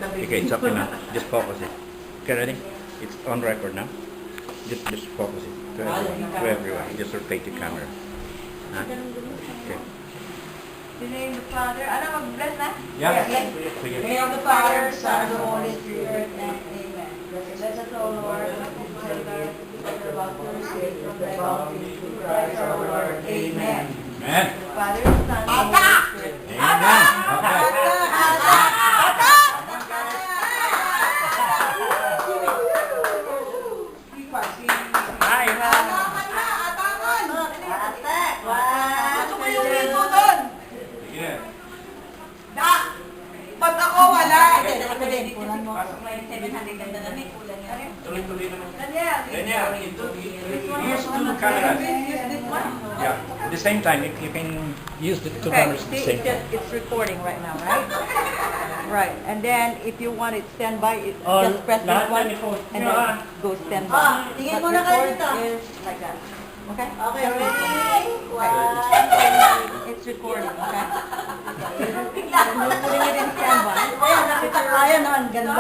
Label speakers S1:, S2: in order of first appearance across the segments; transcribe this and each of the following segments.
S1: Okay, it's okay now. Just focus it. Okay, ready? It's on record now. Just focus it to everyone. Just rotate the camera. Huh? Okay.
S2: In the name of the Father. Ano, mag-bless na?
S1: Yeah.
S2: In the name of the Father, Son, and the Holy Spirit, and Amen. Bless us, O Lord, about your sake from thy bounty through Christ our Lord. Amen.
S1: Amen.
S2: The Father, the Son, and the Holy Spirit.
S1: Amen. Okay. Hi,
S2: Ba't ako wala?
S3: Ako din, kulang mo. May 700 ang dala, may kulang yan.
S1: Tuloy-tuloy naman.
S2: Daniel.
S1: Daniel, use two cameras. Yeah. At the same time, you can use the two cameras at the same time.
S2: It's recording right now, right? Right. And then, if you want it standby,
S1: Oh,
S2: just press this
S1: lahat
S2: one
S1: yan, ikaw.
S2: and then go standby.
S3: tingin
S2: But
S3: muna kayo
S2: record
S3: dito.
S2: is like that. Okay?
S3: Okay, ready?
S2: It's recording, okay? You're putting it in standby.
S3: Ayan, nakita ko. Ayan, ang ganda.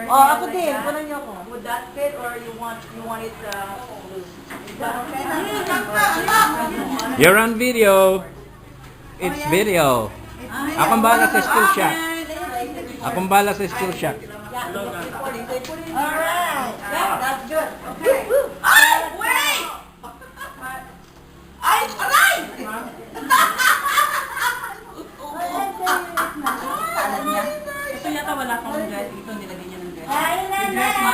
S3: Oh, ako din. Kulang niyo ako.
S2: Would that fit or you want it loose? Is that okay?
S1: You're on video. It's video. Akong bala sa school shot. Akong bala sa school shot.
S2: Recording. So you put it in
S3: Alright.
S2: That's good. Okay.
S3: Ay, wait! Ay, aray!
S2: Alam niya. Ito yata wala kang dress. Ito nilagay niya ng dress.
S3: Ay,
S2: Dress mo.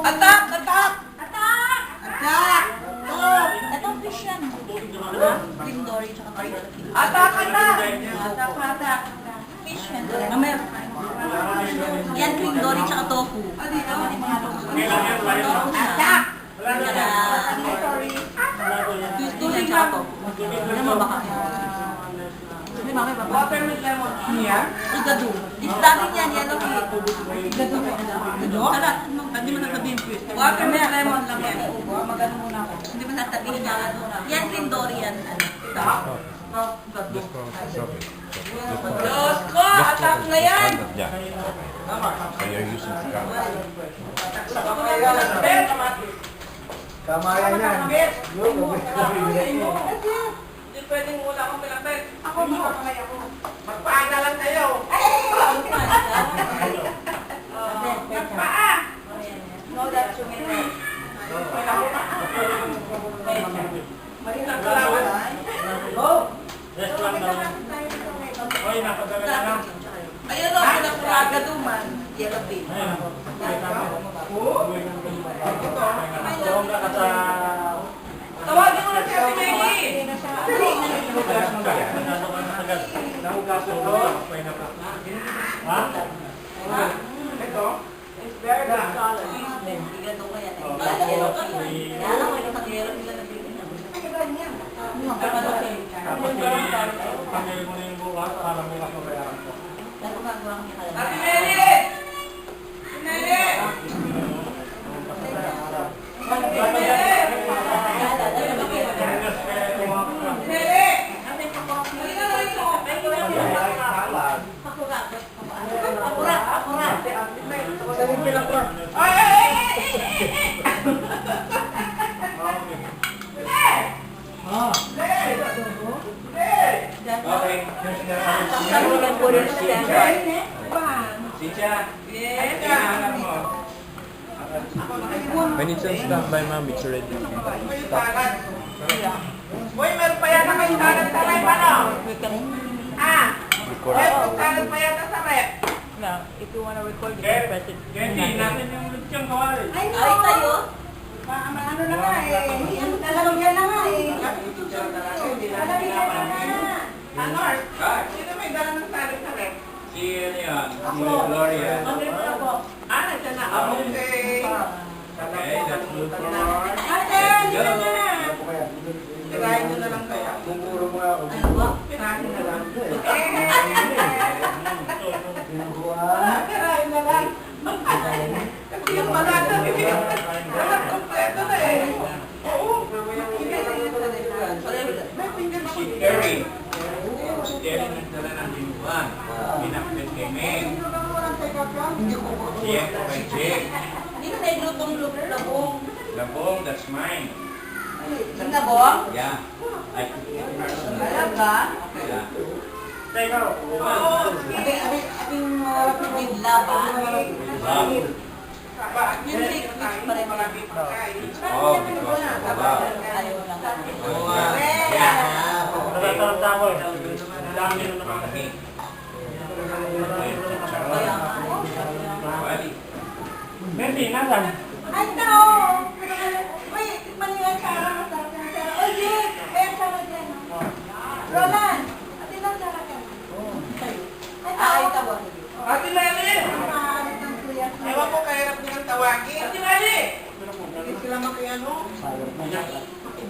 S3: Atak! Atak! Atak! Atak! Oh, ito fish yan. Green dory tsaka toyo.
S2: Atak! Atak!
S3: Fish yan.
S2: Mamaya.
S3: Yan, green dory tsaka tofu.
S2: Dito.
S3: Tofu na.
S2: Sorry.
S3: Gusto yan tsaka tofu. Ano mo baka?
S2: Hindi, mami, water with lemon. Here?
S3: Igado. Isdagin yan, yellow cake.
S2: Igado. Tara, hindi mo nasabihin please. Water with lemon lang yan. Magano muna ako.
S3: Hindi mo sasabihin niya. Yan, green dory yan.
S1: Just focus. Okay.
S2: Diyos ko! Atak na yan!
S1: Yeah. So you're using the camera.
S4: Kamayan yan.
S2: Hindi pwedeng wala akong pinapit. Ako mo. Magpaana lang kayo. Magpaa! No, that's your minute. Malinang kalawan.
S3: Ayun o, pinapuraga duman. Yellow cake.
S2: Tawagin mo na si Ate Maggie. Ito? It's very solid.
S3: Igado ko yan. Yellow cake. Yan ako, yung pag-yellow nila na bigyan niya. Yan ko gagawa ko niya
S2: Ate
S3: kalala.
S2: Mary! Ate Mary!
S1: When it's on standby, ma'am, it's ready.
S2: Uy, meron pa yata kayo kanan sa rep, ano?
S1: Record.
S2: Meron kanan pa yata sa rep.
S5: No, if you want to record, you can press it.
S2: natin yung lutsyang kawali.
S3: Ay, tayo?
S2: Ano na nga eh.
S3: Ano talagang yan na nga eh.
S2: Ano? Sino may dala ng kanan sa rep?
S1: Si ano yan? Si Gloria.
S2: Nandiyan na. Okay.
S1: Okay, that's good.
S2: Ate, dito na. Tirahin nyo na lang kaya.
S4: Bumuro mo nga ako.
S2: Tirahin na lang.
S4: Binubuan.
S2: Tirahin na lang. Kasi yung malata, lahat kompleto na eh. Oo.
S1: Si Terry. Si Terry nagdala ng binuan. Pinakbet kay May. Check, okay, check.
S3: Hindi na tayo lutong labong.
S1: Labong, that's mine.
S2: Yung nabong?
S1: Yeah. I cook it personally.
S2: Talaga?
S1: Yeah.
S3: Bigla ba?
S1: Love.
S3: Yung fake mix pa rin.
S1: It's all because of the love.
S3: Ayaw lang.
S4: Messi, nasan?
S2: Ay, no! Uy, tikman niyo yan, Sarah. Masarap yan, Sarah. Uy, Jake! Ayan, Sarah dyan. Roland! Ate lang, Sarah dyan.
S3: Ay, tawag.
S4: Ate Lali!
S2: Maalit ng kuya.
S4: Ewan ko kahirap nilang tawagin. Ate Lali! Hindi sila makiano.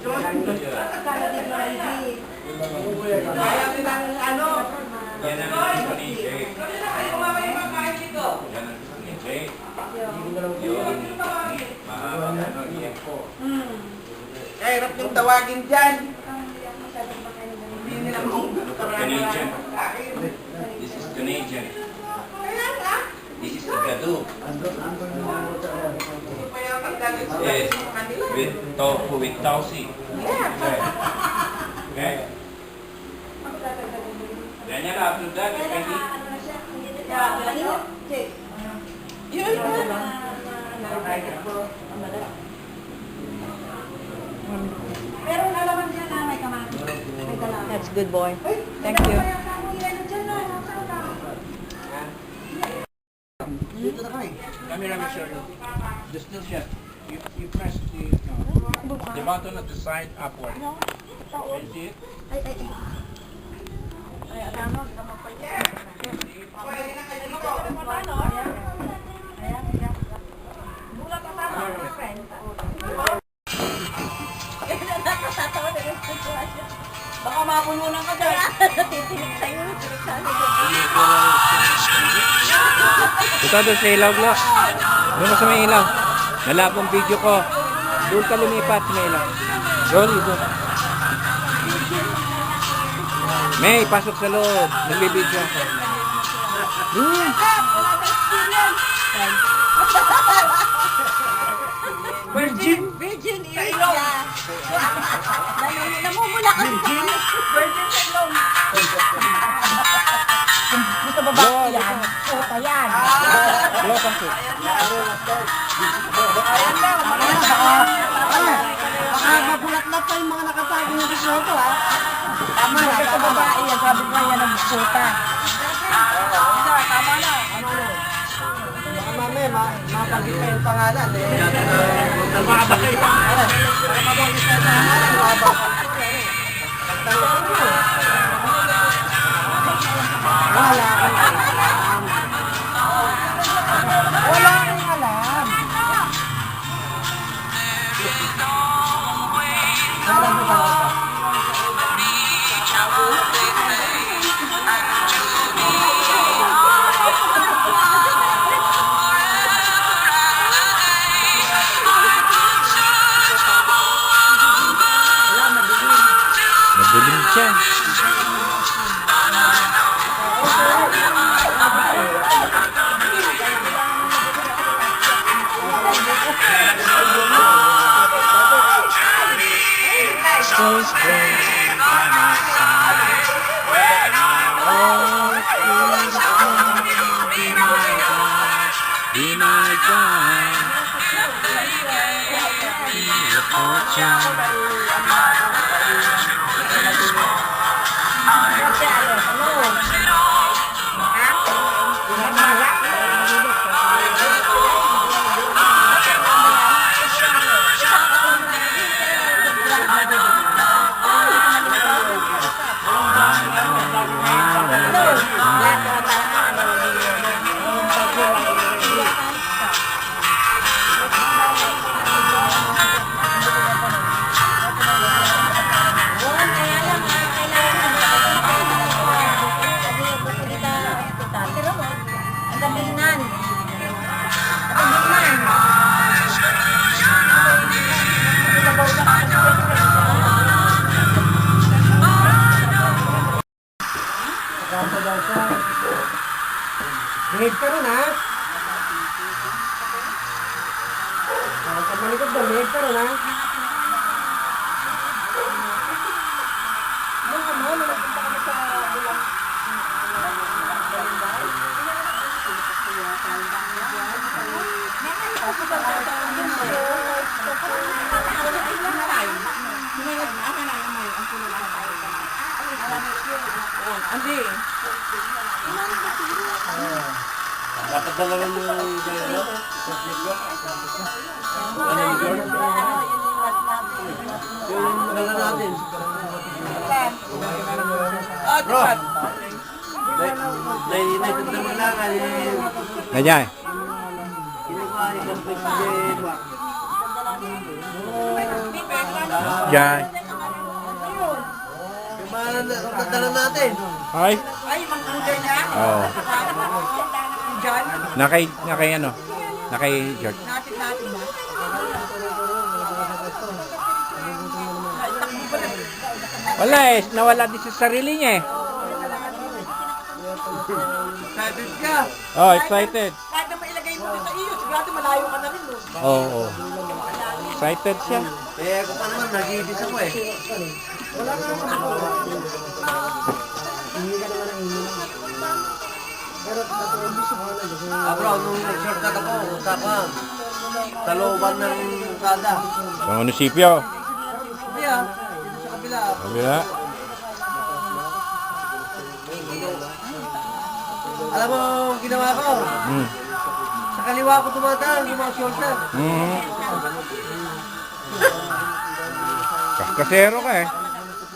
S2: Akala din mo, Ivy.
S4: Kaya nilang ano.
S1: Yan ang gusto ni Jake.
S4: Ay, kumakain makain dito.
S1: Yan ang gusto ni Jake. Yun. Mahaba ano, iyak ko.
S4: Kahirap yung tawagin dyan.
S2: Masyadong pakain ng
S4: Hindi nila kung
S1: Canadian. This is Canadian. This is Igado.
S4: pa yung tagdalit sa
S1: Yes.
S4: kanila.
S1: With tofu, with tausi. Okay? Then yan, after that, you can eat.
S2: Jake.
S3: Yun na.
S2: Pero nalaman dyan na may kamatis. May dala.
S5: That's good, boy. Thank you.
S1: Let me show you. The still shot. You press the button at the side upward. Can you see it?
S3: Baka mabulunan ka dyan. Titinig sa'yo. Titinig sa'yo.
S1: Ito doon sa ilaw, Glo. Doon ka sa may ilaw. Nalapong video ko. Doon ka lumipat sa may ilaw. Doon, doon. May, pasok sa loob. Nagbibidyo ako.
S3: Virgin area. Namumula ka sa virgin sa ilong.
S5: Gusto babae yan. Puta yan.
S1: Glo, pasok.
S4: Baka mabulat-lat pa yung mga nakatago ng resort, ha?
S5: Tama na. Gusto babae yan. Sabi ko yan ang puta.
S3: Tama na.
S4: Baka mamaya, mapagit pa yung pangalan, eh.
S5: Wala kang alam. Wala kang alam. Alam mo ba?
S1: Nagbuling siya. Be my God.
S3: Ang gabinan.
S4: Grade ka rin, ha? Malikot doon, may pero na. Nagpunta kami sa Bulang.
S5: Hindi.
S1: Dapat dalawin mo yung gano'n. Ano yung George? Yung dala natin. Bro! Naitanda mo lang. Nandiyan. Diyan. Yung dala natin. Ay?
S5: Ay, mag-order na.
S1: Oo.
S5: Diyan.
S1: Nakay ano? Nakay George.
S5: Natin ba?
S1: Wala eh. Nawala din sa sarili niya eh.
S4: Excited ka?
S1: Oh, excited.
S5: Kahit na mailagay mo din sa iyo, sigurado malayo ka na rin, no?
S1: Oo. Excited siya.
S4: Eh, ako pa naman, nag-iibig ako eh. Wala ka naman ako. Hindi ka naman ang ino. Pero bro, nung nag-shortcut ako, usapan. Sa looban ng kada.
S1: Sa munisipyo.
S4: Hindi ah, dito sa kabila.
S1: Kabila.
S4: Alam mo, ang ginawa ko? Sa kaliwa ko tumataan, yung mga shortcut.
S1: Kasero ka eh.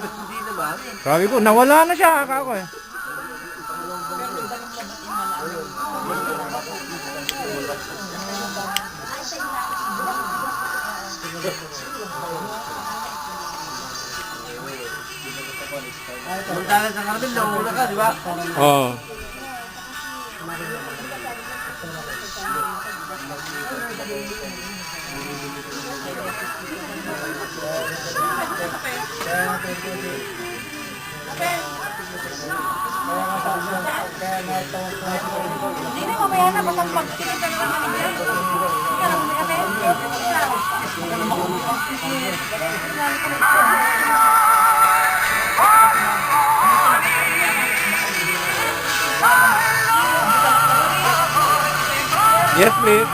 S4: Hindi naman.
S1: Sabi ko, nawala na siya. Ako eh.
S4: Samantalang sa karabin, nauna ka, di ba?
S1: Oo.
S2: Hindi na mamaya na, basta pag-tinita na lang kami yan. Ika lang may ate.
S1: Yes, please.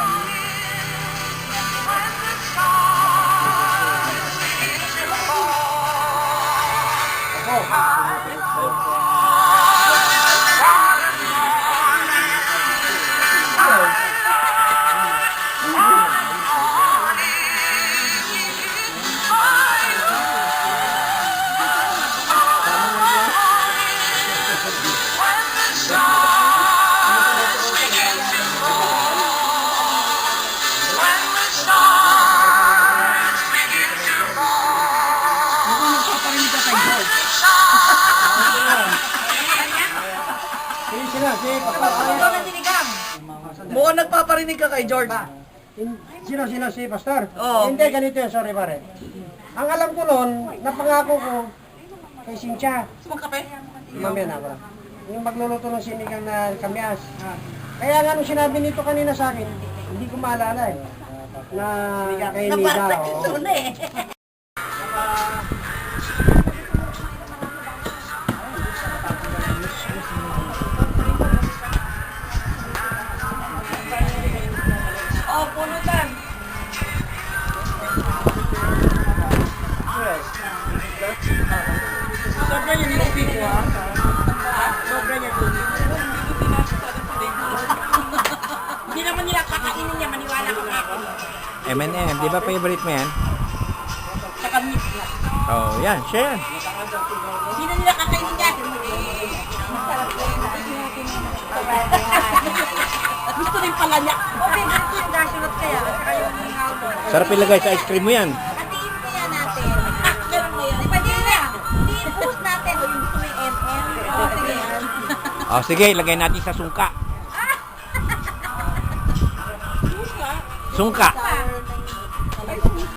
S4: Mukhang nagpaparinig ka kay George.
S6: Sino si Pastor?
S4: Oo.
S6: Hindi, ganito yun, sorry pare. Ang alam ko noon, napangako ko kay Cynthia.
S5: Sumangkape?
S6: Mamaya na ako. Yung magluluto ng sinigang na kamyas. Kaya nga nung sinabi nito kanina sa akin, hindi ko maalala eh. Na kay Nida.
S2: Napartak na eh.
S5: Oh, punutan. Sobra niya nilupi ko, ha? Sobra niya nilupi ko. Hindi naman nila kakainin niya, maniwala ko na ako.
S1: M&M, di ba favorite mo yan?
S5: Sa kamit niya.
S1: Oh, yan, siya yan.
S5: Hindi na nila kakainin niya. Gusto rin pala niya.
S2: Okay, ganito yung dasunod kaya. Saka yung hawlo.
S1: Sarap ilagay sa ice cream mo yan.
S2: Hatiin ko yan natin. Ganun mo yan. Pwede na. I-post natin. O yung gusto mo yung MM. O, sige.
S1: Oh, sige, ilagay natin sa sungka. Sungka.